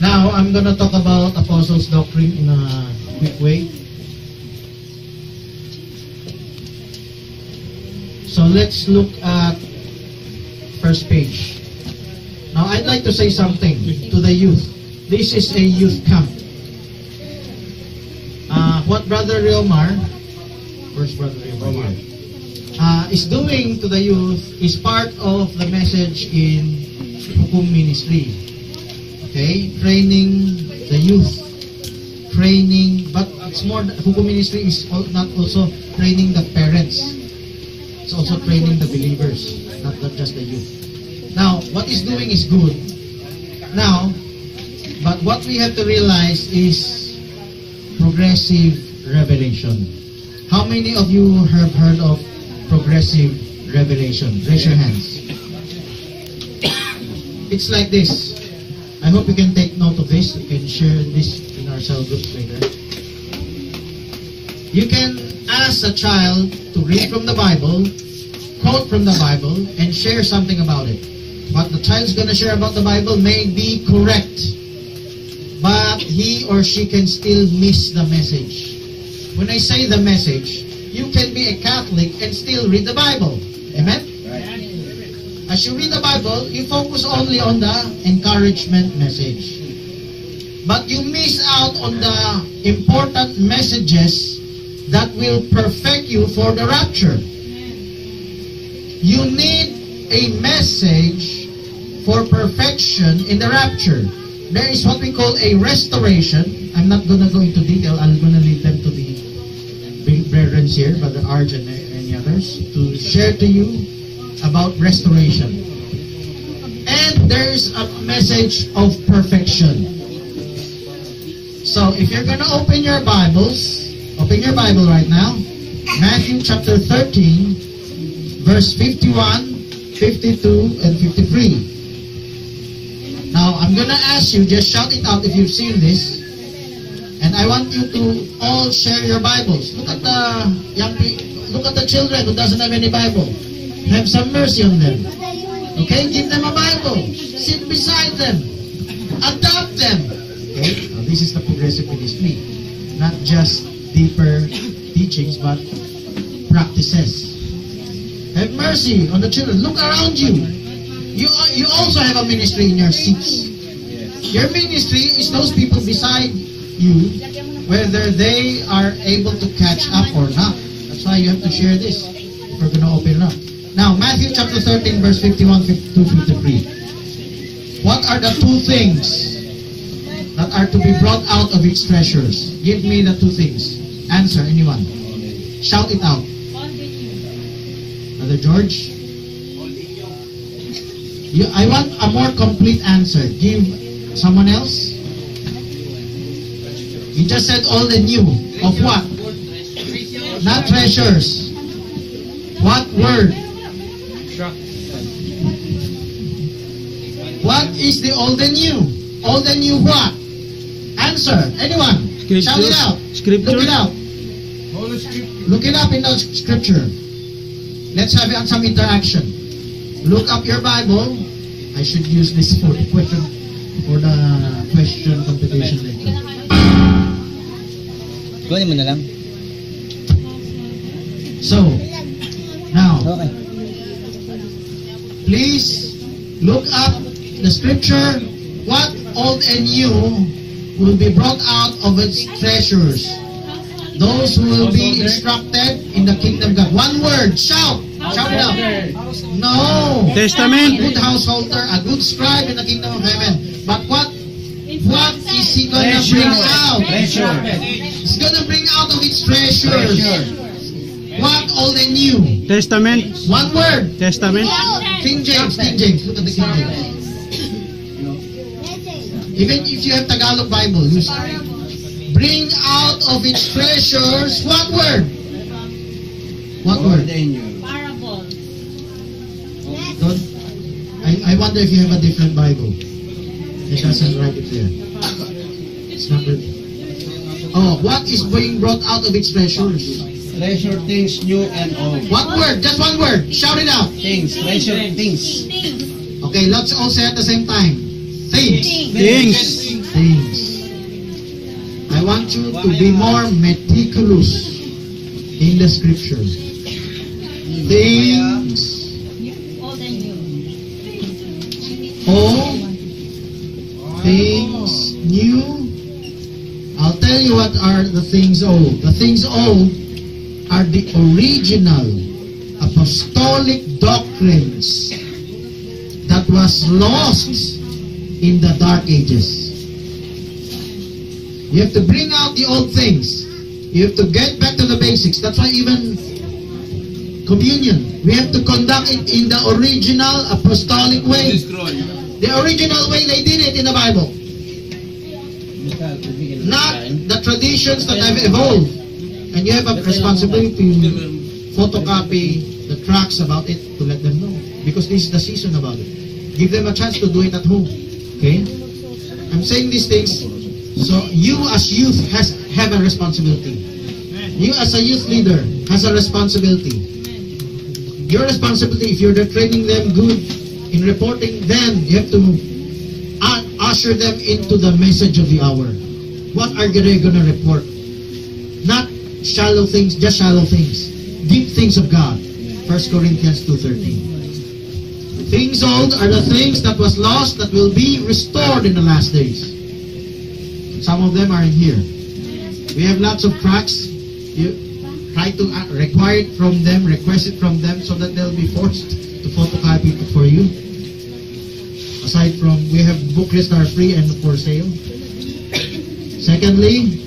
Now, I'm going to talk about Apostles' doctrine in a quick way. So let's look at first page. Now, I'd like to say something to the youth. This is a youth camp. What Brother Riomar, first Brother Riomar, is doing to the youth is part of the message in Hukum Ministry. Okay, training the youth, but it's more, Hukum Ministry is not also training the parents, it's also training the believers, not just the youth. Now, what he's doing is good. Now, but what we have to realize is progressive revelation. How many of you have heard of progressive revelation? Raise your hands. It's like this. I hope you can take note of this. You can share this in our cell groups later. You can ask a child to read from the Bible, quote from the Bible, and share something about it. What the child's going to share about the Bible may be correct, but he or she can still miss the message. When I say the message, you can be a Catholic and still read the Bible. Amen? As you read the Bible, you focus only on the encouragement message. But you miss out on the important messages that will perfect you for the rapture. You need a message for perfection in the rapture. There is what we call a restoration. I'm not going to go into detail. I'm going to leave them to the brethren here, Brother Arj and any others, to share to you about restoration. And there's a message of perfection. So if you're going to open your Bible right now, Matthew chapter 13, verse 51, 52, and 53. Now I'm going to ask you, just shout it out if you've seen this. And I want you to all share your Bibles. Look at the young people, look at the children who doesn't have any Bible. Have some mercy on them. Okay? Give them a Bible. Sit beside them. Adopt them. Okay? Now, this is the progressive ministry. Not just deeper teachings, but practices. Have mercy on the children. Look around you. You also have a ministry in your seats. Your ministry is those people beside you, whether they are able to catch up or not. That's why you have to share this if we're going to open it up. Now, Matthew chapter 13, verse 51, 52, 53. What are the two things that are to be brought out of its treasures? Give me the two things. Answer, anyone. Shout it out. Brother George? I want a more complete answer. Give someone else. You just said all the new. Of what? Not treasures. What word? What is the old and new? Old and new what? Answer. Anyone? Shout it out. Scripture. Look it out. Look it up in the scripture. Let's have some interaction. Look up your Bible. I should use this for the question competition later. Kunin mo na lang. So, now, Okay. please look up the scripture. What old and new will be brought out of its treasures? Those who will be instructed in the kingdom of God. One word, shout! Shout it out. No! Testament. A good householder, a good scribe in the kingdom of heaven. But what is he going to bring out? Treasure. He's going to bring out of its treasures. What old and new? Testament. One word. Testament. King James. King James. Look at the King James. Even if you have Tagalog Bible, use it. Bring out of its treasures. What word? What word? Parable. Don't, I wonder if you have a different Bible. It doesn't write it there. It's not good. Oh, what is being brought out of its treasures? Treasure things new and old. What word? Just one word. Shout it out. Things. Treasure things. Okay, let's all say at the same time. Things. Things. I want you to be more meticulous in the scripture. Things old, things new. I'll tell you what are the things old. The things old are the original apostolic doctrines that was lost in the dark ages. You have to bring out the old things. You have to get back to the basics. That's why even communion, we have to conduct it in the original apostolic way. The original way they did it in the Bible. Not the traditions that have evolved. And you have a responsibility to photocopy the tracts about it to let them know. Because this is the season about it. Give them a chance to do it at home. Okay? I'm saying these things so you as youth have a responsibility. You as a youth leader has a responsibility. Your responsibility, if you're training them good in reporting, then you have to usher them into the message of the hour. What are they going to report? Not shallow things, just shallow things. Deep things of God. 1 Corinthians 2:13. Things old are the things that was lost that will be restored in the last days. Some of them are in here. We have lots of tracts. You try to require it from them, request it from them so that they'll be forced to photocopy it for you. Aside from, we have booklets that are free and for sale. Secondly,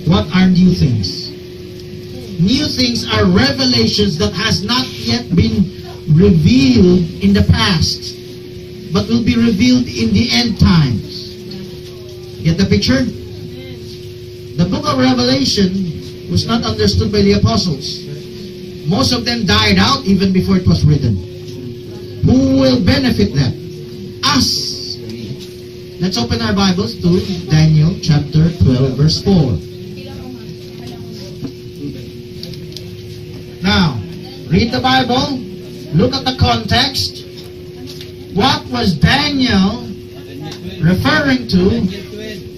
what are new things? New things are revelations that has not yet been revealed in the past, but will be revealed in the end times. Get the picture? The book of Revelation was not understood by the apostles. Most of them died out even before it was written. Who will benefit that? Us. Let's open our Bibles to Daniel chapter 12 verse 4. Now, read the Bible. Look at the context. What was Daniel referring to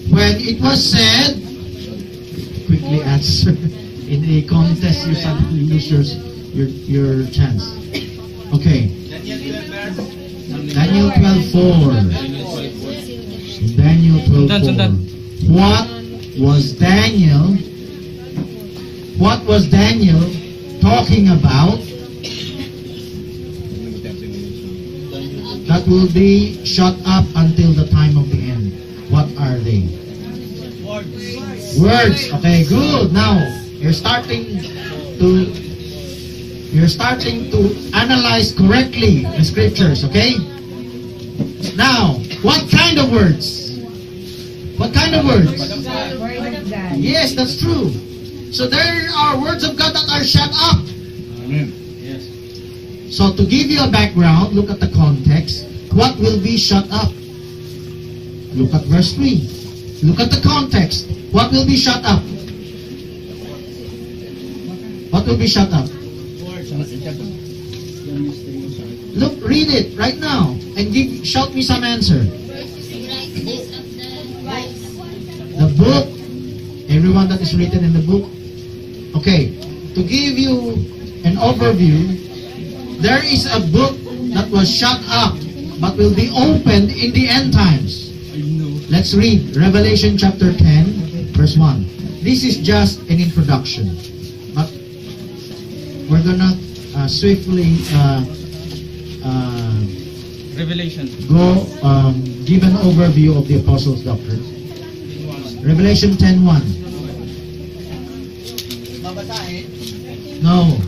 when it was said, quickly answer, in a contest you suddenly lose your chance. Okay. Daniel 12:4. Daniel 12:4. What was Daniel talking about that will be shut up until the time of the end? What are they? Words. Okay, good. Now you're starting to analyze correctly the scriptures, okay? Now, what kind of words? What kind of words? Word of God. Yes, that's true. So there are words of God that are shut up. Amen. Yes. So to give you a background, look at the context. What will be shut up? Look at verse 3. Look at the context. What will be shut up? What will be shut up? Look, read it right now and shout me some answer. The book. Everyone that is written in the book. Okay. To give you an overview, there is a book that was shut up but will be opened in the end times. Let's read Revelation chapter 10 verse 1. This is just an introduction, but we're gonna swiftly Revelation. go give an overview of the apostles' doctrine. Revelation 10:1. No,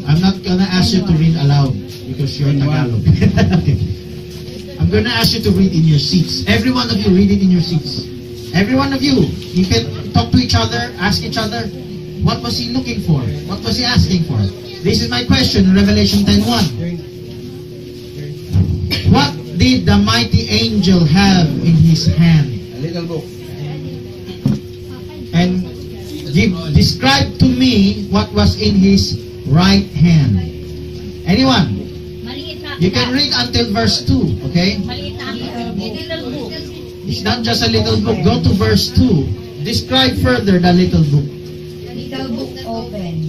I'm not gonna ask you to read aloud because you're Tagalog. Okay. I'm gonna ask you to read in your seats. Every one of you, read it in your seats. Every one of you, you can talk to each other, ask each other, what was he looking for? What was he asking for? This is my question, Revelation 10:1. What did the mighty angel have in his hand? A little book. And describe to me what was in his right hand. Anyone? You can read until verse 2, okay? It's not just a little book. Go to verse 2. Describe further the little book. Little book open.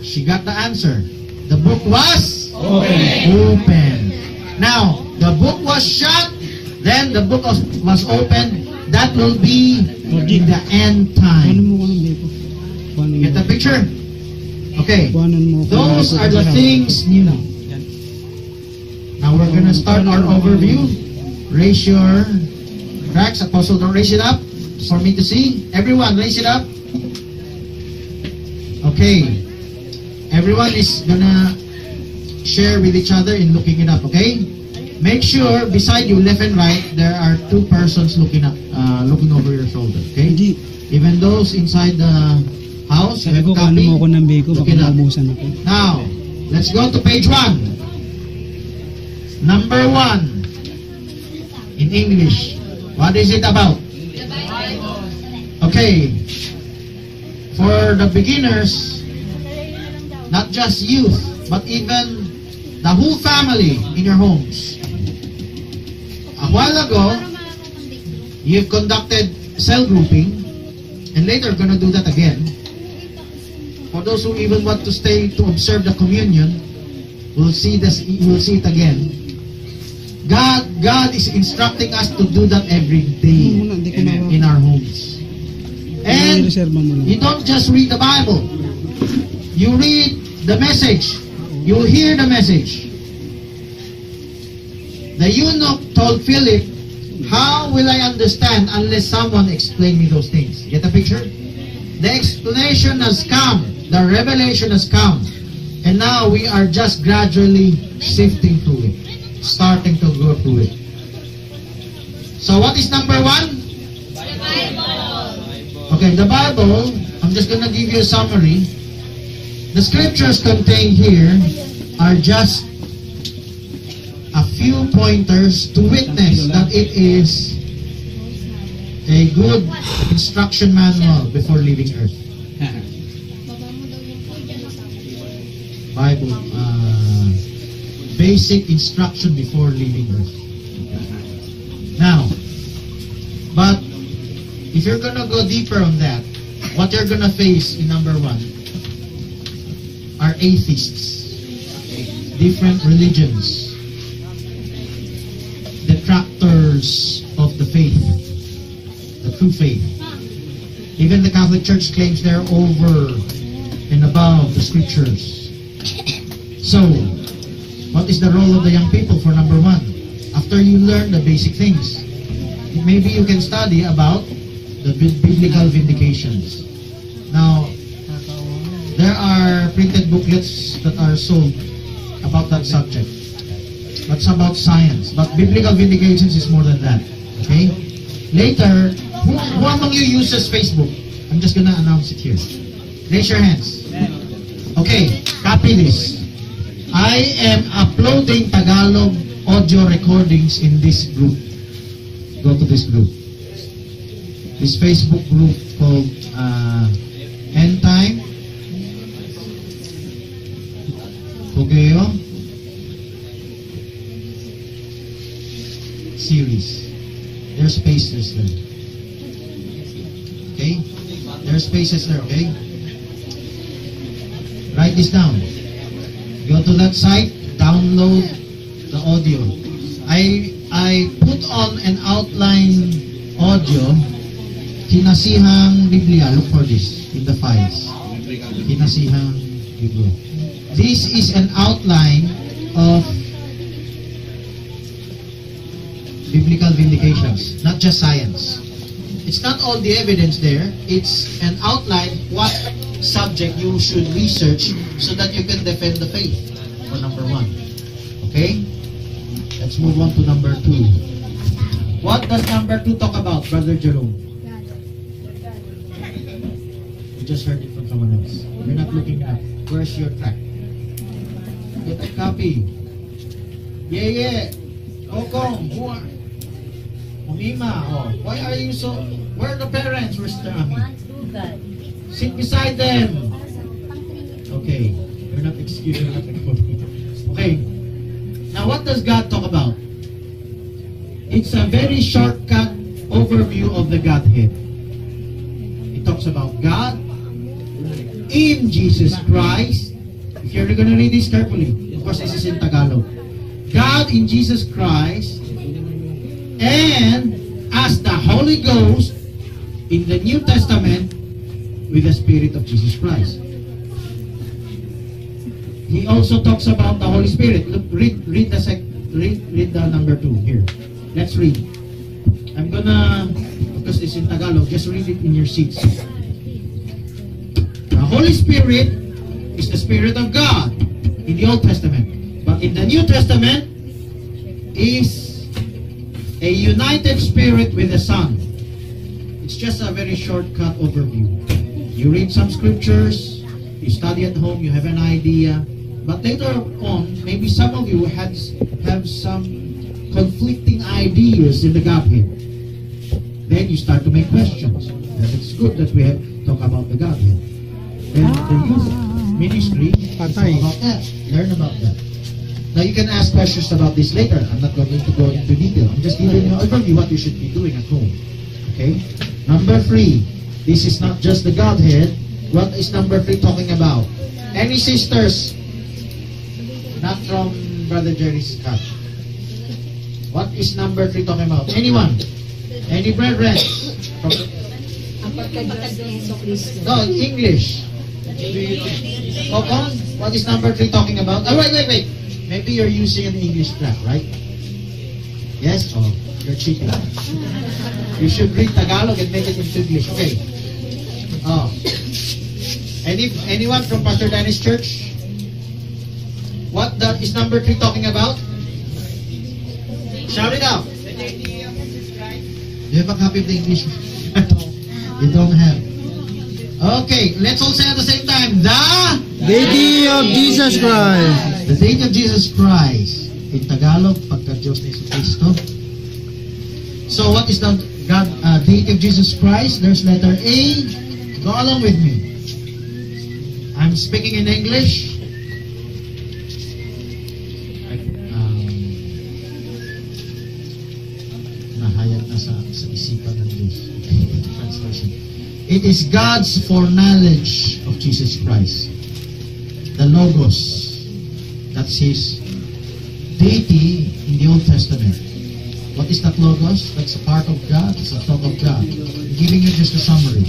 She got the answer. The book was Open. Now, the book was shut, then the book was opened. That will be in the end time. Get the picture? Okay. Those are the things new. Now we're gonna start our overview. Raise your tracks. Apostle, don't raise it up for me to see. Everyone, raise it up. Okay. Everyone is gonna share with each other in looking it up, okay? Make sure beside you, left and right, there are two persons looking up, looking over your shoulder, okay? Even those inside the house, Sabi ko, copy, mo ako ng biko, look baka it up. naubusan ako. Now, let's go to page 1. Number 1 in English. What is it about? Okay. For the beginners, not just youth, but even the whole family in your homes. A while ago, you've conducted cell grouping, and later gonna do that again. For those who even want to stay to observe the communion, we'll see this. We'll see it again. God is instructing us to do that every day in our homes. And you don't just read the Bible. You read the message. You hear the message. The eunuch told Philip, "How will I understand unless someone explain me those things?" Get the picture? The explanation has come. The revelation has come. And now we are just gradually sifting through it. Starting to go through it. So what is number 1? The Bible. Okay, the Bible, I'm just gonna give you a summary. The scriptures contained here are just a few pointers to witness that it is a good instruction manual before leaving earth. Bible, basic instruction before leaving earth. Now, but if you're gonna go deeper on that, what you're gonna face in number 1 are atheists, different religions, detractors of the faith, the true faith. Even the Catholic Church claims they're over and above the scriptures. So, what is the role of the young people for number 1? After you learn the basic things, maybe you can study about the biblical vindications. Now, there are printed booklets that are sold about that subject. That's about science. But biblical vindications is more than that. Okay? Later, who among you uses Facebook? I'm just gonna announce it here. Raise your hands. Okay, copy this. I am uploading Tagalog audio recordings in this group. Go to this group. This Facebook group called End Time. Pogeo series. There's spaces there. Okay? There's spaces there, okay? Write this down. Go to that site, download the audio. I put on an outline audio, Hinasihang Biblia. Look for this in the files. Hinasihang Biblia. This is an outline of biblical vindications, not just science. It's not all the evidence there. It's an outline what subject you should research so that you can defend the faith for number 1. Okay? Let's move on to number 2. What does number 2 talk about, Brother Jerome? You just heard it from someone else. You're not looking up. Where's your track? Get a copy. Yeah. Kokong, Umima, why are you so... Where are the parents, Mr. Ami? Sit beside them. Okay. You're not excused. Okay. Now, what does God talk about? It's a very shortcut Godhead. It talks about God in Jesus Christ. If you're going to read this carefully, of course this is in Tagalog. God in Jesus Christ, and as the Holy Ghost in the New Testament with the Spirit of Jesus Christ. He also talks about the Holy Spirit. Look, read the number 2 here. Let's read. I'm gonna, because this is in Tagalog, just read it in your seats. The Holy Spirit is the Spirit of God in the Old Testament. But in the New Testament is a united spirit with the Son. It's just a very shortcut overview. You read some scriptures, you study at home, you have an idea. But later on, maybe some of you have some conflicting ideas in the Godhead. Then you start to make questions. And it's good that we have talk about the Godhead. Then the youth ministry, talk about that. Learn about that. Now you can ask questions about this later. I'm not going to go into detail. I'm just giving you an overview what you should be doing at home. Okay? Number 3. This is not just the Godhead. What is number 3 talking about? Any sisters? Not from Brother Jerry Scott. What is number 3 talking about? Anyone? Any brethren? No, English. What is number 3 talking about? Oh, wait. Maybe you're using an English track, right? Yes? Oh, you're cheating. You should read Tagalog and make it into English. Okay. Oh. Anyone from Pastor Danny's church? What is number 3 talking about? Shout it out. You have a copy of the English? You don't have. Okay, let's all say at the same time. The Deity of Jesus Christ. The deity of Jesus Christ. In Tagalog, pagka-Diyos ni Jesucristo. So what is the deity of Jesus Christ? There's letter A. Go along with me. I'm speaking in English. Nahayag na sa isipan ng Diyos. Translation. It is God's foreknowledge of Jesus Christ. The Logos. That's His deity in the Old Testament. What is that Logos? That's a part of God. It's a thought of God. I'm giving you just a summary.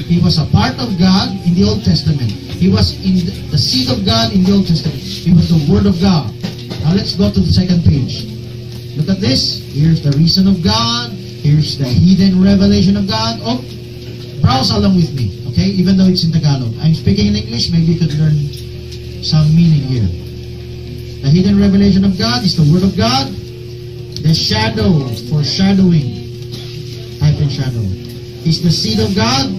He was a part of God in the Old Testament. He was in the seed of God in the Old Testament. He was the Word of God. Now let's go to the second page. Look at this. Here's the reason of God. Here's the hidden revelation of God. Oh, browse along with me, okay? Even though it's in Tagalog. I'm speaking in English. Maybe you could learn some meaning here. The hidden revelation of God is the Word of God. The shadow, foreshadowing, type and shadow. He's the seed of God.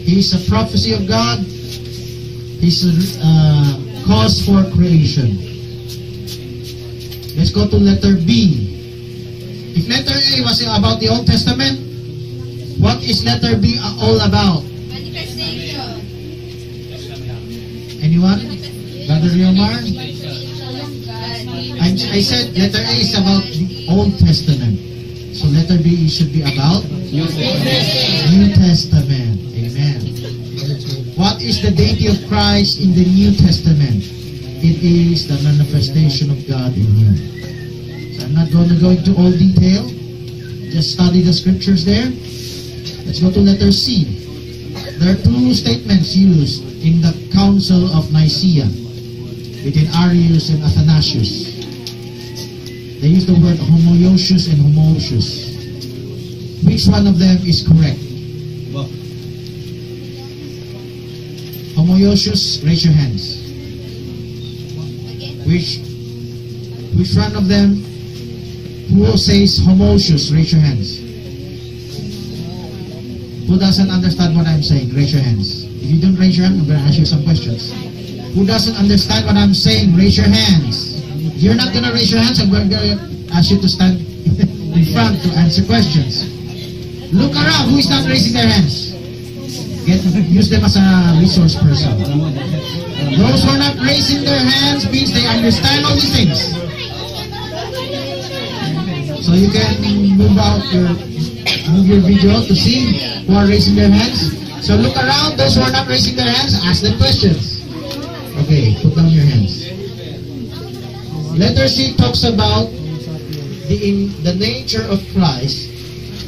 He's a prophecy of God. He's a cause for creation. Let's go to letter B. If letter A was about the Old Testament, what is letter B all about? Manifestation. Anyone? Brother Leomar? I said letter A is about the Old Testament. So letter B should be about New Testament. Amen. What is the deity of Christ in the New Testament? It is the manifestation of God in Him. So I'm not going to go into all detail. Just study the scriptures there. Let's go to letter C. There are 2 statements used in the Council of Nicaea between Arius and Athanasius. They use the word homoousios and homoousios. Which one of them is correct? Homoousios, raise your hands. Which one of them? Who says homoousios, raise your hands. Who doesn't understand what I'm saying? Raise your hands. If you don't raise your hand, I'm going to ask you some questions. Who doesn't understand what I'm saying? Raise your hands. If you're not going to raise your hands, I'm going to ask you to stand in front to answer questions. Look around. Who is not raising their hands? Use them as a resource person. Those who are not raising their hands means they understand all these things. So you can move out your move your video to see who are raising their hands. So look around, those who are not raising their hands, ask them questions. Okay, put down your hands. Letter C talks about the nature of Christ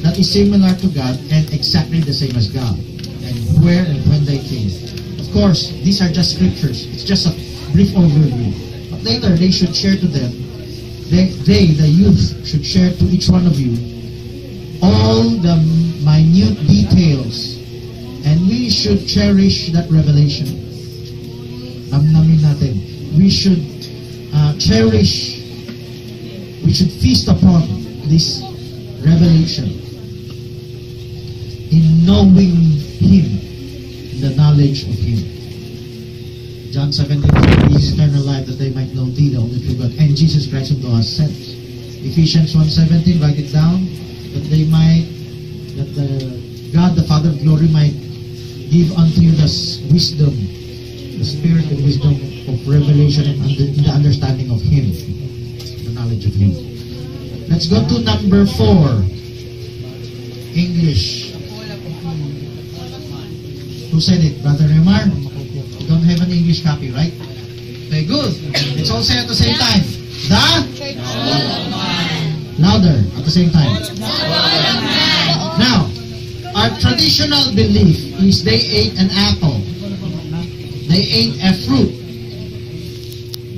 that is similar to God and exactly the same as God, and where and when they came. Of course, these are just scriptures. It's just a brief overview. But later, they should share to them, the youth, should share to each one of you all the minute details, and we should cherish that revelation. Namnamin natin. We should cherish, we should feast upon this revelation in knowing Him, in the knowledge of Him. John 17, this is eternal life, that they might know Thee, the only true God, and Jesus Christ whom Thou hast sent. Ephesians 1:17, write it down, that God the Father of glory might give unto you the wisdom, the spirit and wisdom of revelation and the understanding of Him, the knowledge of Him. Let's go to number 4, English. Who said it? Brother Remar? You don't have an English copy, right? Okay, good. Let's all say at the same time. Louder at the same time. Now, our traditional belief is they ate an apple. They ate a fruit.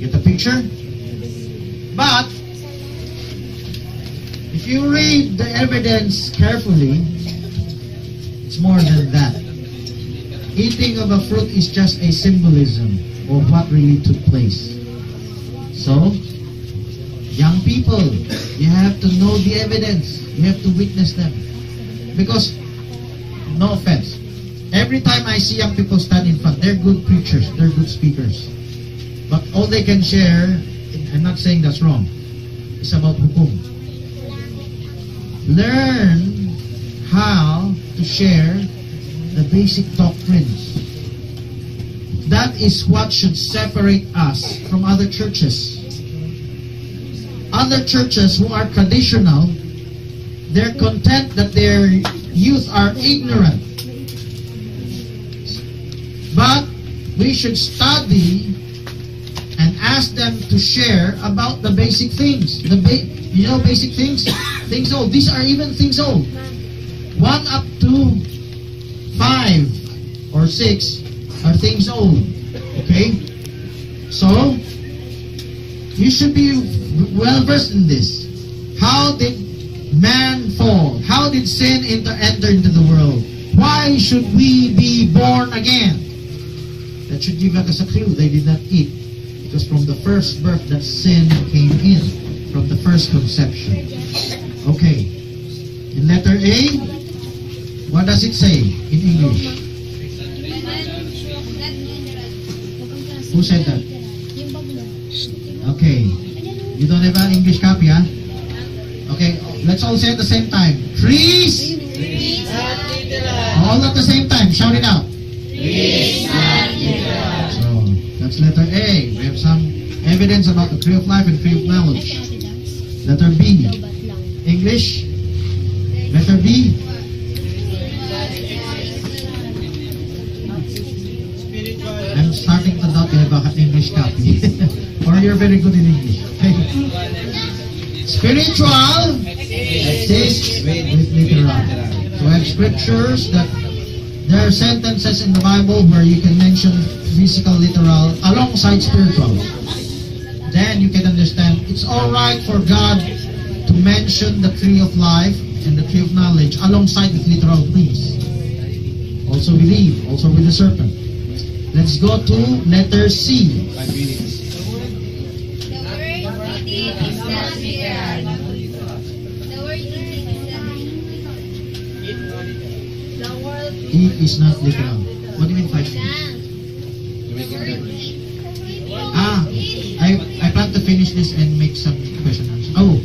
Get the picture? But, if you read the evidence carefully, it's more than that. Eating of a fruit is just a symbolism of what really took place. So, young people, you have to know the evidence. You have to witness them. Because, no offense, every time I see young people stand in front, they're good preachers, they're good speakers. But all they can share, I'm not saying that's wrong, it's about hukum. Learn how to share the basic doctrines. That is what should separate us from other churches. Other churches who are traditional, they're content that their youth are ignorant. But we should study and ask them to share about the basic things. Basic things? Things old. These are even things old. 1 up to 5 or 6 are things old. Okay? So, you should be well versed in this. How did man fall? How did sin enter into the world? Why should we be born again? That should give us a clue. They did not eat. It was from the first birth that sin came in. From the first conception. Okay. In letter A, what does it say in English? Who said that? Okay. You don't have an English copy, huh? Okay, let's all say at the same time. Trees. All at the same time. Shout it out. So, that's letter A. We have some evidence about the tree of life and tree of knowledge. Letter B. English. Letter B. I'm starting to doubt you have an English copy. Or you're very good in English. Spiritual exists with literal. So I have scriptures that there are sentences in the Bible where you can mention physical, literal, alongside spiritual. Then you can understand it's alright for God to mention the tree of life and the tree of knowledge alongside with literal things. Also with Eve, also with the serpent. Let's go to letter C. 5 minutes. Eve is not literal. What do you mean 5 minutes? I plan to finish this and make some question answers. Oh,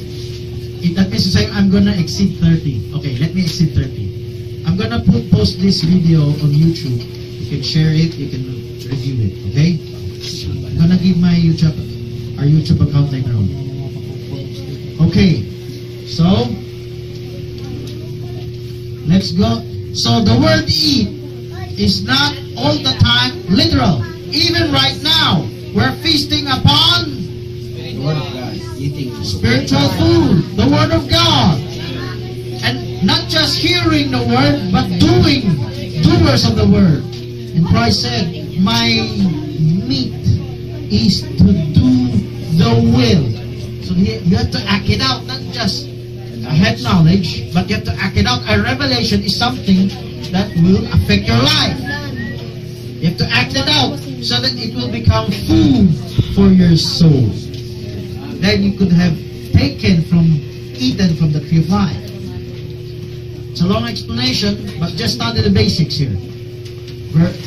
that means to say I'm gonna exceed 30. Okay, let me exceed 30. I'm gonna post this video on YouTube. You can share it, you can review it, okay? I'm gonna give my our YouTube account later on. Okay, so Let's go. So the word eat is not all the time literal. Even right now, we're feasting upon The Word of God. Eating. spiritual food, the Word of God. And not just hearing the Word, but doers of the Word. And Christ said, my meat is to do the will. So you have to act it out, not just head knowledge, but you have to act it out. A revelation is something that will affect your life. You have to act it out so that it will become food for your soul. Then you could have eaten from the tree of life. It's a long explanation, but just study the basics here.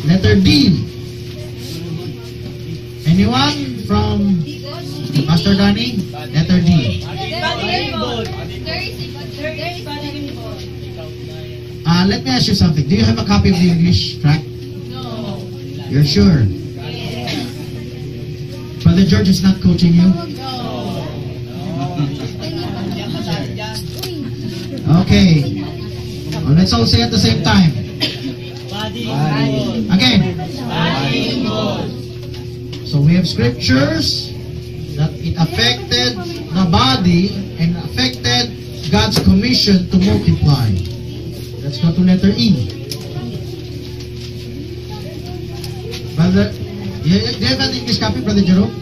Letter D. Anyone from Pastor Danny? Letter D. Let me ask you something. Do you have a copy of the English tract? No. You're sure? Brother George is not coaching you? Okay. Well, let's all say at the same time. Again. So we have scriptures that it affected the body and affected God's commission to multiply. Let's go to letter E. Brother, do you have an English copy, Brother Jerome?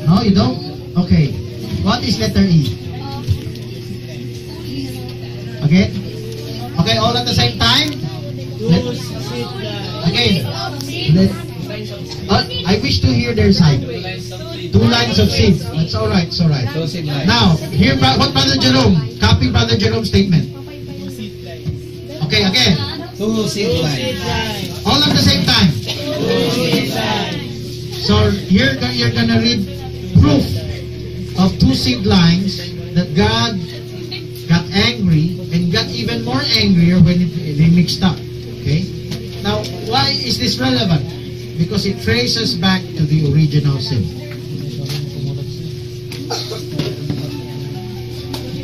No, you don't? Okay. What is letter E? Again? Okay, all at the same time? Again. I wish to hear their side. 2 lines of seed. That's alright, it's alright. Now, hear what Brother Jerome, copy Brother Jerome's statement. Okay, again. 2 seed lines. All at the same time. So you're gonna read proof of 2 seed lines that God got angry and got even more angrier when they mixed up. Okay? Now, why is this relevant? Because it traces back to the original sin.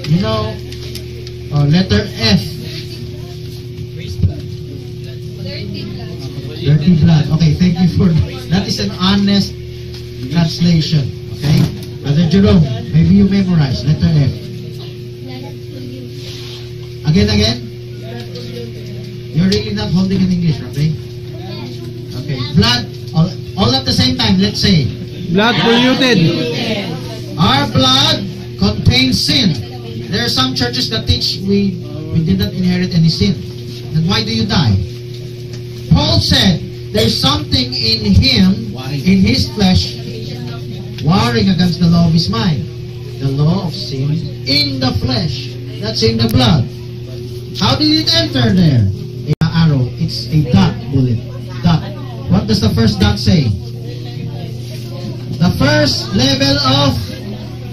You know, letter F. Dirty blood. Okay, thank you for that. Is an honest translation. Okay, Brother Jerome, maybe you memorize letter F. Again. You're really not holding in English, okay? Okay, blood. All at the same time. Let's say, Blood polluted. our blood contains sin. There are some churches that teach we did not inherit any sin. Then why do you die? Paul said there's something in him, in his flesh, warring against the law of his mind. The law of sin in the flesh. That's in the blood. How did it enter there? A arrow. It's a dot bullet. Dot. What does the first dot say? The first level of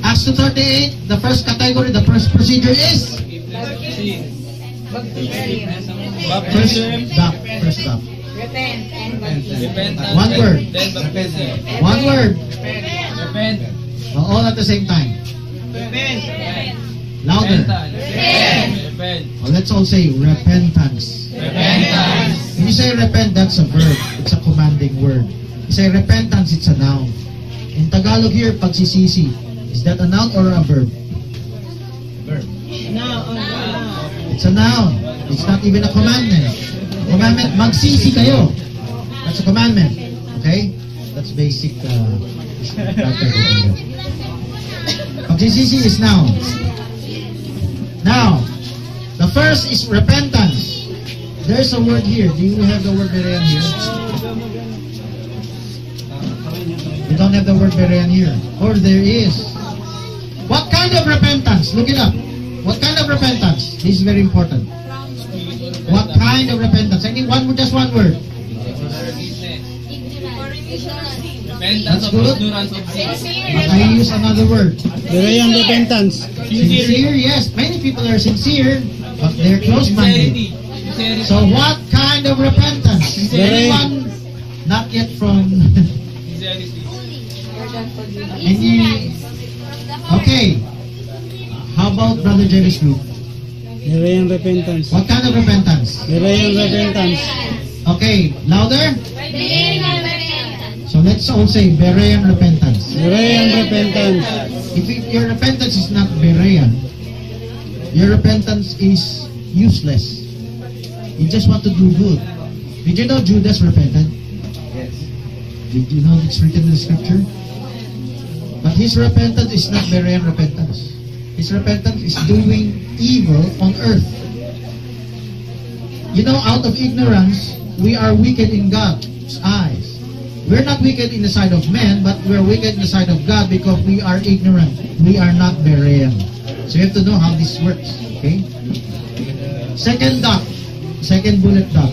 Acts 2:38, the first category, the first procedure is? First dot. Repent and Repentance. One word. Then baptism. One word. Repent. All at the same time. Louder. Repent. Let's all say repentance. Repentance. When you say repent, that's a verb. It's a commanding word. You say repentance, it's a noun. In Tagalog here, pagsisisi, is that a noun or a verb? Verb. It's a noun. It's not even a commandment. Commandment, magsisi kayo. That's a commandment. Okay? That's basic. Pagsisisi is noun. Now, the first is repentance. There's a word here. Do you have the word Berean here? You don't have the word Berean here. Or there is. What kind of repentance? Look it up. What kind of repentance? This is very important. What kind of repentance? I need just one word. Repentance of good. ignorance of sin. But I use another word. Berean repentance. Sincere, yes. Many people are sincere, but they're close-minded. Sincerity. So what kind of repentance? Anyone not yet from Sincerity. any? Okay. How about Brother Jerry's group? Berean repentance. What kind of repentance? Berean repentance. Okay, louder. Berean repentance. So let's all say Berean repentance. Berean repentance. If your repentance is not Berean, your repentance is useless. You just want to do good. Did you know Judas repented? Yes. Did you know it's written in the scripture? But his repentance is not Berean repentance. His repentance is doing evil on earth. You know, out of ignorance, we are wicked in God's eyes. We're not wicked in the sight of men, but we're wicked in the sight of God because we are ignorant. We are not Berean. So you have to know how this works. Okay? Second dot. Second bullet dot.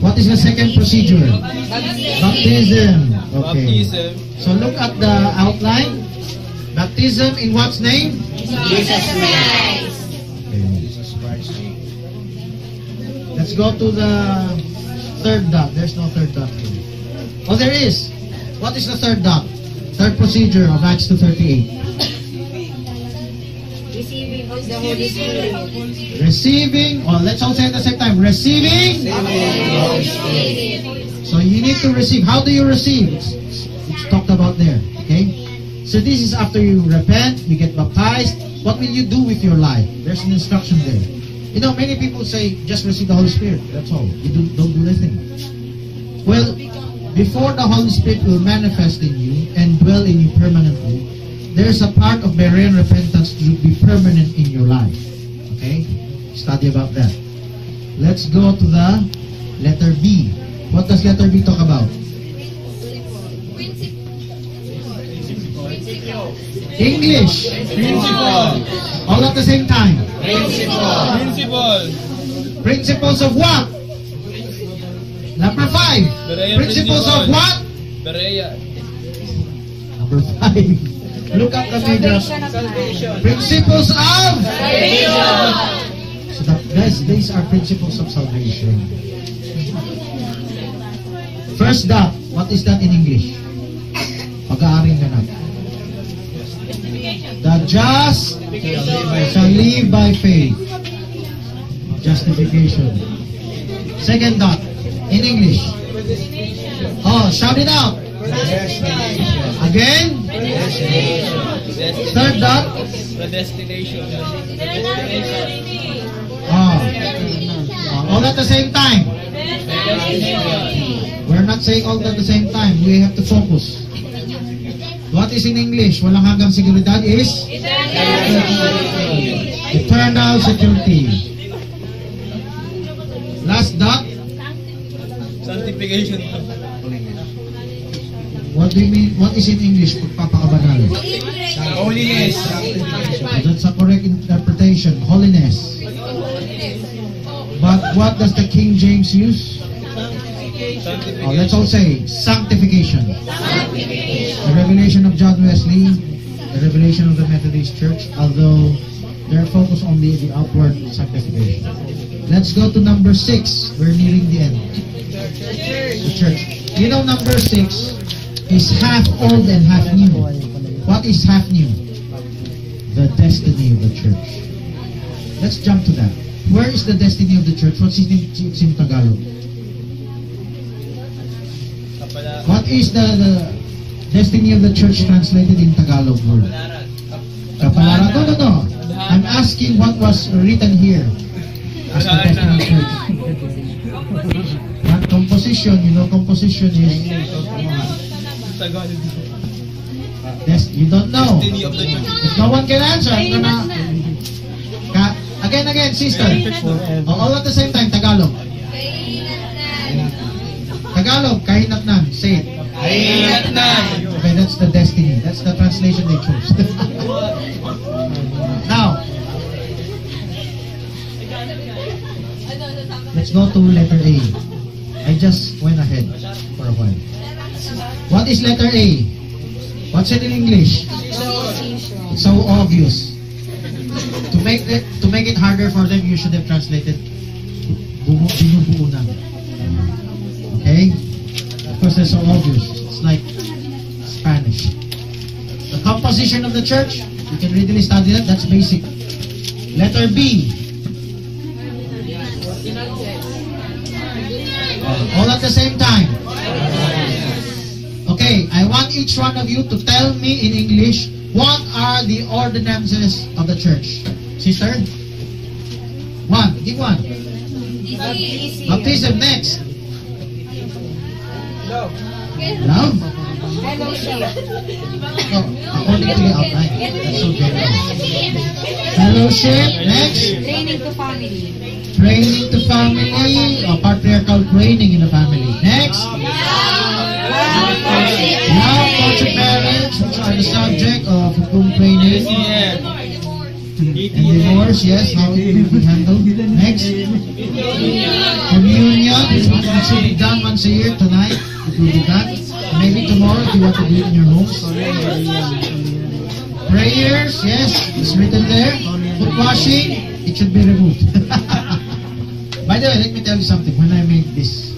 What is the second procedure? Baptism. Okay. Baptism. So look at the outline. Baptism in what's name? Jesus Christ. Okay. Let's go to the third dot. There's no third dot here. Oh, there is. What is the third dot? Third procedure of Acts 2:38. Receiving of the Holy Spirit. Receiving, or let's all say at the same time, receiving. So you need to receive. How do you receive? It's talked about there. Okay? So this is after you repent, you get baptized. What will you do with your life? There's an instruction there. You know, many people say, just receive the Holy Spirit. That's all. You don't do anything. Well, before the Holy Spirit will manifest in you and dwell in you permanently, there's a part of Berean repentance to be permanent in your life. Okay? Study about that. Let's go to the letter B. What does letter B talk about? English. Principle. All at the same time. Principle. Principles of what? Number 5. Berean Principles of principle. what? Berea. Number 5. Look at the major. Principles of? So these are principles of salvation. First dot. What is that in English? Pag-aaring ganap. The just shall live by faith. Justification. Second dot. In English. Oh, shout it out. Again. Third dot. Predestination. Oh. All at the same time. We're not saying all at the same time. We have to focus. What is in English? Walang hanggang seguridad is? Eternal security. Last dot. Sanctification. What do you mean? What is in English? Pagpapakabanal. Holiness. That's a correct interpretation. Holiness. But what does the King James use? Oh, let's all say sanctification. The revelation of John Wesley, the revelation of the Methodist Church, although they're focused on the outward sanctification. Let's go to number 6. We're nearing the end. The church. You know, number 6 is half old and half new. What is half new? The destiny of the church. Let's jump to that. Where is the destiny of the church? What's it in Tagalog? What is the destiny of the church translated in Tagalog word? Kapalaran. No. I'm asking what was written here as the destiny of the church. Not composition. You know, composition is... Yes, you don't know. Destiny of the church. If no one can answer, I'm gonna... Again, sister. All at the same time, Tagalog. Tagalog, kahinatnan. Say it. Kahinatnan. Okay, that's the destiny. That's the translation they chose. Now, let's go to letter A. I just went ahead for a while. What is letter A? What's it in English? It's so obvious. To make it harder for them, you should have translated binubuunan. Okay? Because they're so obvious. It's like Spanish. The composition of the church, you can readily study that. That's basic. Letter B. All at the same time. Okay, I want each one of you to tell me in English, what are the ordinances of the church? Sister? One. Give one. Baptism. Next. Love? Oh, according to the outline. That's so general. Fellowship. Next. Training to family. Training to family. Or patriarchal training in the family. Next. Love, courtship, marriage, which are the subject of home training. And divorce, yes, how it will be handled. Next. Communion, which should be done once a year. Tonight, it will be done. Maybe tomorrow if you want to do it in your homes. Prayers, yes, it's written there. Foot washing, it should be removed. By the way, let me tell you something. When I made this,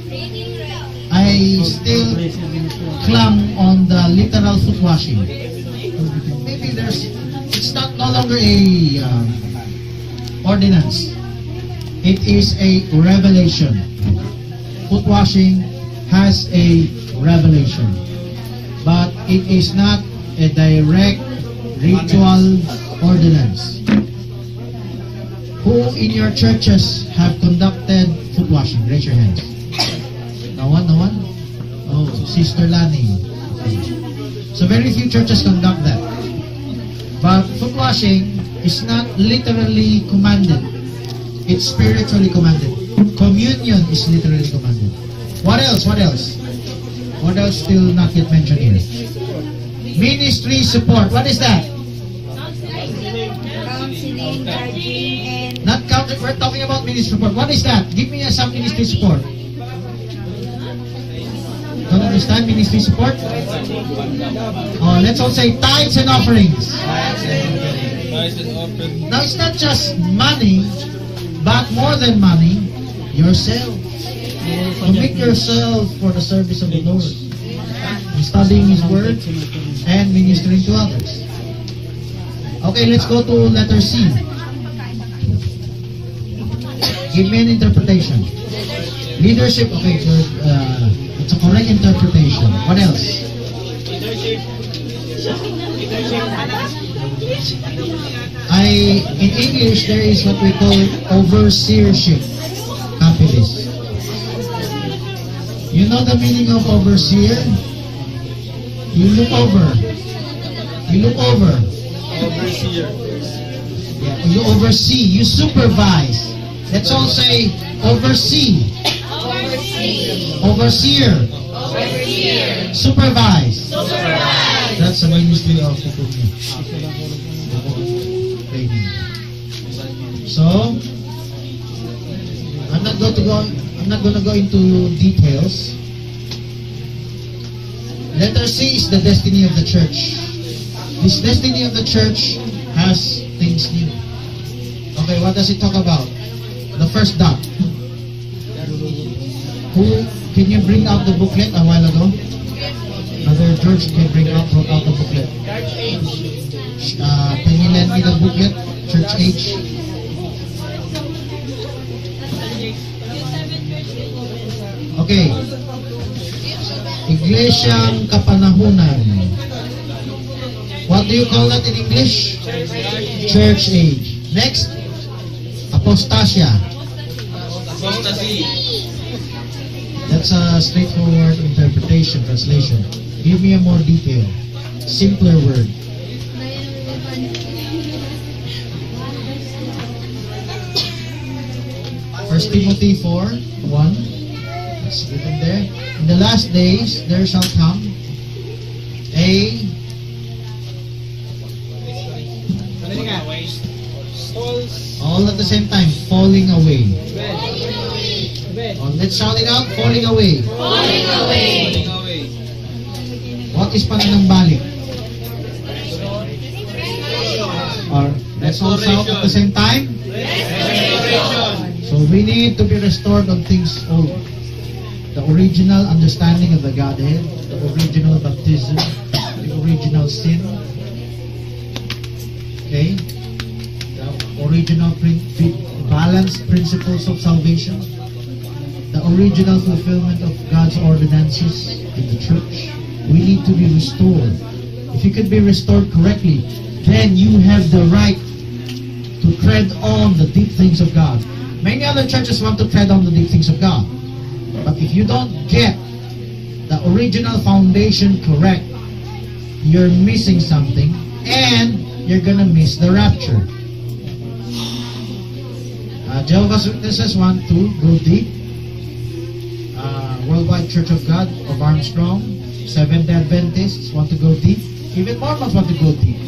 I still clung on the literal foot washing. Maybe it's not no longer a ordinance. It is a revelation. Foot washing has a revelation, but it is not a direct ritual ordinance. Who in your churches have conducted foot washing? Raise your hands. No one? No one? Oh, Sister Lani. Okay. So very few churches conduct that. But foot washing is not literally commanded. It's spiritually commanded. Communion is literally commanded. What else? What else? What else still not yet mentioned here? Ministry support. What is that? Counseling, charging, and Not counseling. We're talking about ministry support. What is that? Give me some ministry support. Don't understand ministry support? Oh, let's all say tithes and offerings. Now, it's not just money, but more than money, yourself. Commit yourself for the service of the Lord, studying His Word and ministering to others. Okay, let's go to letter C. Give me an interpretation. Leadership, okay, good. It's a correct interpretation. What else? In English, there is what we call overseership. Copy this. You know the meaning of overseer? You look over. You look over. Overseer. Yeah, you oversee. You supervise. Let's all say oversee. Overseer. Supervise. That's the ministry of the training. So, I'm not going to go into details. Letter C is the destiny of the church. This destiny of the church has things new. Okay, what does it talk about? The first dot. Can you bring out the booklet a while ago? Brother George can brought out the booklet. Can you lend me the booklet? Church Age. Okay. Iglesyang Kapanahunan. What do you call that in English? Church Age. Next. Apostasia. Apostasy. That's a straightforward interpretation, translation. Give me a more detail, simpler word. First Timothy 4:1. It's written there. In the last days there shall come a all at the same time, falling away. Oh, let's shout it out, falling away. Falling away. What is pananambalik? Or let's all shout at the same time. So we need to be restored on things old. The original understanding of the Godhead, the original baptism, the original sin. Okay? The original balanced principles of salvation, the original fulfillment of God's ordinances in the church. We need to be restored. If you could be restored correctly, then you have the right to tread on the deep things of God. Many other churches want to tread on the deep things of God. But if you don't get the original foundation correct, you're missing something, and you're gonna miss the rapture. Jehovah's Witnesses want to go deep. Worldwide Church of God of Armstrong, Seventh-day Adventists want to go deep. Even Mormons want to go deep.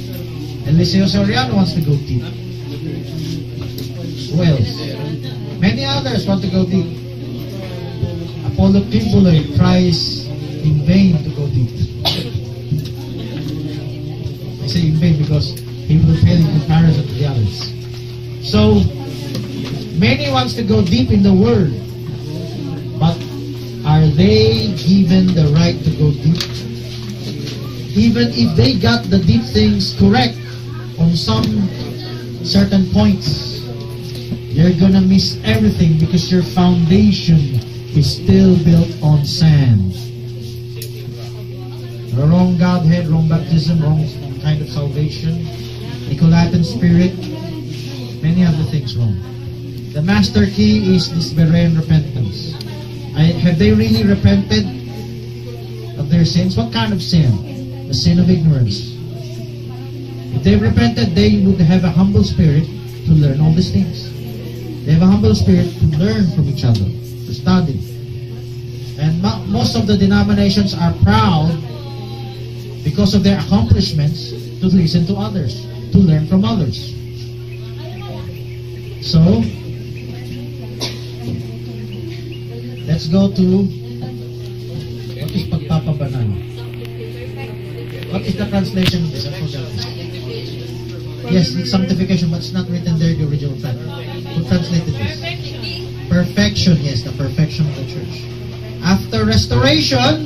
Eliseo Soriano wants to go deep. Who else? Many others want to go deep. Apollo Kimbulay tries in vain to go deep. I say in vain because he will fail in comparison to the others. So, many wants to go deep in the Word, but are they given the right to go deep? Even if they got the deep things correct on some certain points, you're gonna miss everything because your foundation is still built on sand. Wrong Godhead, wrong baptism, wrong kind of salvation, Nicolaitan spirit, many other things wrong. The master key is this Berean repentance. Have they really repented of their sins? What kind of sin? The sin of ignorance. If they repented, they would have a humble spirit to learn all these things. They have a humble spirit to learn from each other, to study. And most of the denominations are proud because of their accomplishments to listen to others, to learn from others. So, let's go to what is pagpapabanal? What is the translation of this? I forgot. Yes, it's sanctification, but it's not written there in the original text. Who translated this? Perfection, yes, the perfection of the church. After restoration,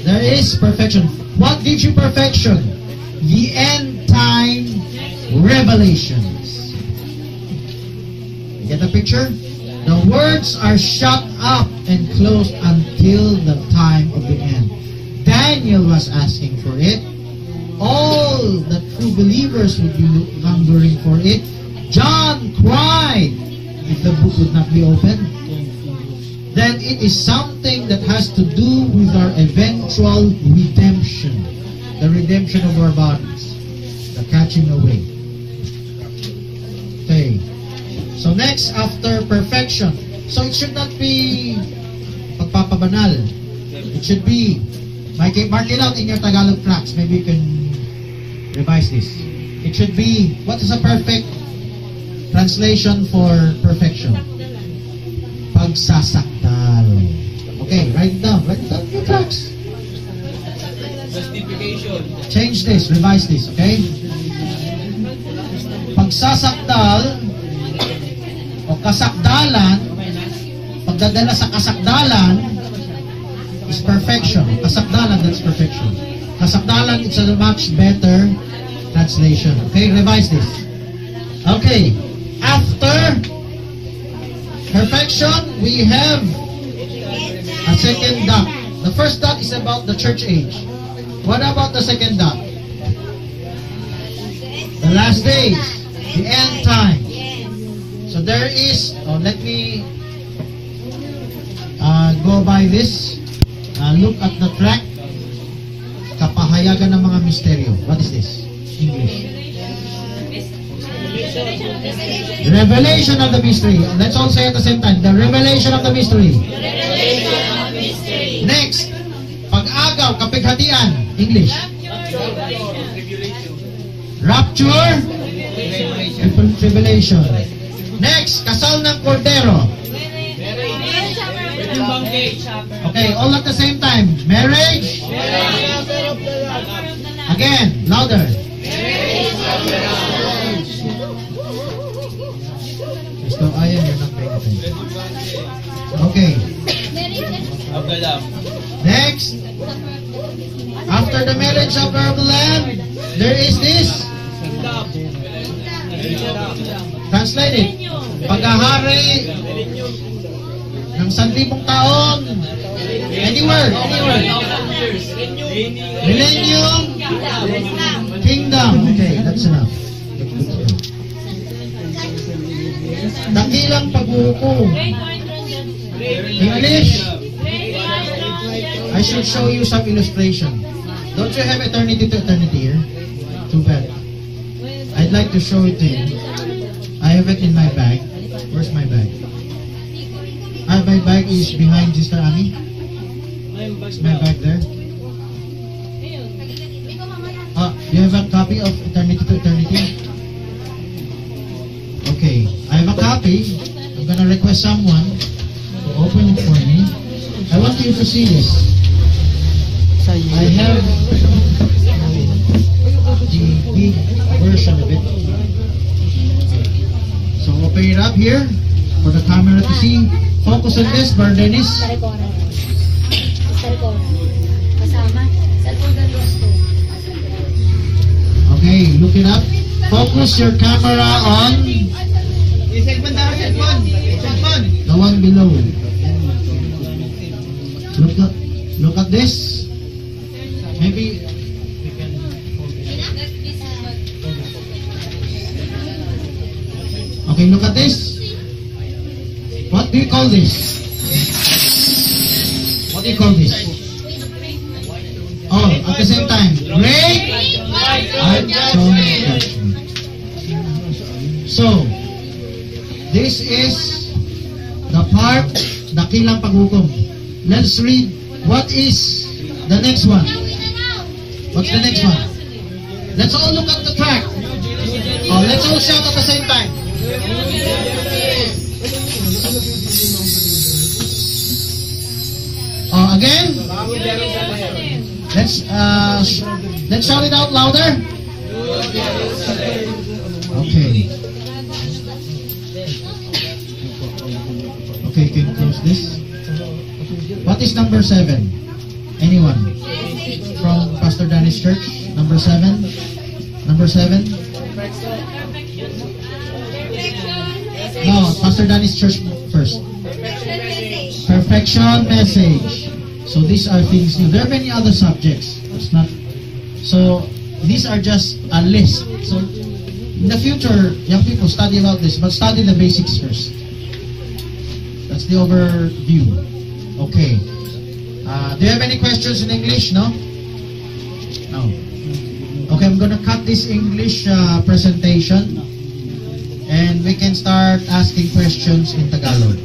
there is perfection. What gives you perfection? The end time revelations. You get the picture? The words are shut up and closed until the time of the end. Daniel was asking for it. All the true believers would be hungering for it. John cried if the book would not be opened. Then it is something that has to do with our eventual redemption. The redemption of our bodies. The catching away. Okay. So next, after perfection. So it should not be pagpapabanal. It should be, mark it out in your Tagalog tracks. Maybe you can revise this. It should be, what is a perfect translation for perfection? Pagsasakdal. Okay, write it down. Write it down in your tracks. Justification. Change this, revise this, okay? Pagsasakdal o kasakdalan, pagdadala sa kasakdalan is perfection. Kasakdalan, that's perfection. Kasakdalan, it's a much better translation. Okay, revise this. Okay, after perfection, we have a second dot. The first dot is about the church age. What about the second dot? The last days, the end time. So there is, let me go by this. Look at the track. Kapahayagan ng mga misteryo. What is this? English. Revelation of the mystery. Let's all say at the same time. The revelation of the mystery. Next. Pag-agaw, kapighatian. English. Rapture. Tribulation. Next. Kasal ng Cordero. Okay, all at the same time. Marriage. Again, louder. Mr. Ayan, you're not paying attention. Okay. Next. After the marriage of our Lamb, there is this Translate it. Paghahari ng 1,000 taon. Anywhere. Millennium. Kingdom. Okay, that's enough. Dakilang paghukom. English. I should show you some illustration. Don't you have eternity to eternity here? Too bad. I'd like to show it to you. I have it in my bag. Where's my bag? My bag is behind Sister Ami. Is my bag there? You have a copy of Eternity to Eternity? Okay. I have a copy. I'm gonna request someone to open it for me. I want you to see this. I have the big version of it. So open it up here for the camera to see. Focus on this, Brother Dennis. Okay, look it up. Focus your camera on the one below. Look at this. Maybe okay, look at this. What do you call this? What do you call this? Oh, at the same time. Great judgment. So, this is the part, dakilang paghukom. Let's read. What is the next one? What's the next one? Let's all look at the track. Oh, let's all shout at the same time. Again. Let's shout it out louder. Okay. Okay, can you close this? What is number 7? Anyone? From Pastor Danny's church? Number 7? Number 7? No, Pastor Danny's church first. Perfection message. So these are things new. There are many other subjects. It's not. So these are just a list. So in the future, young people study about this, but study the basics first. That's the overview. Okay. Do you have any questions in English? No? No. Okay, I'm gonna cut this English presentation, and we can start asking questions in Tagalog.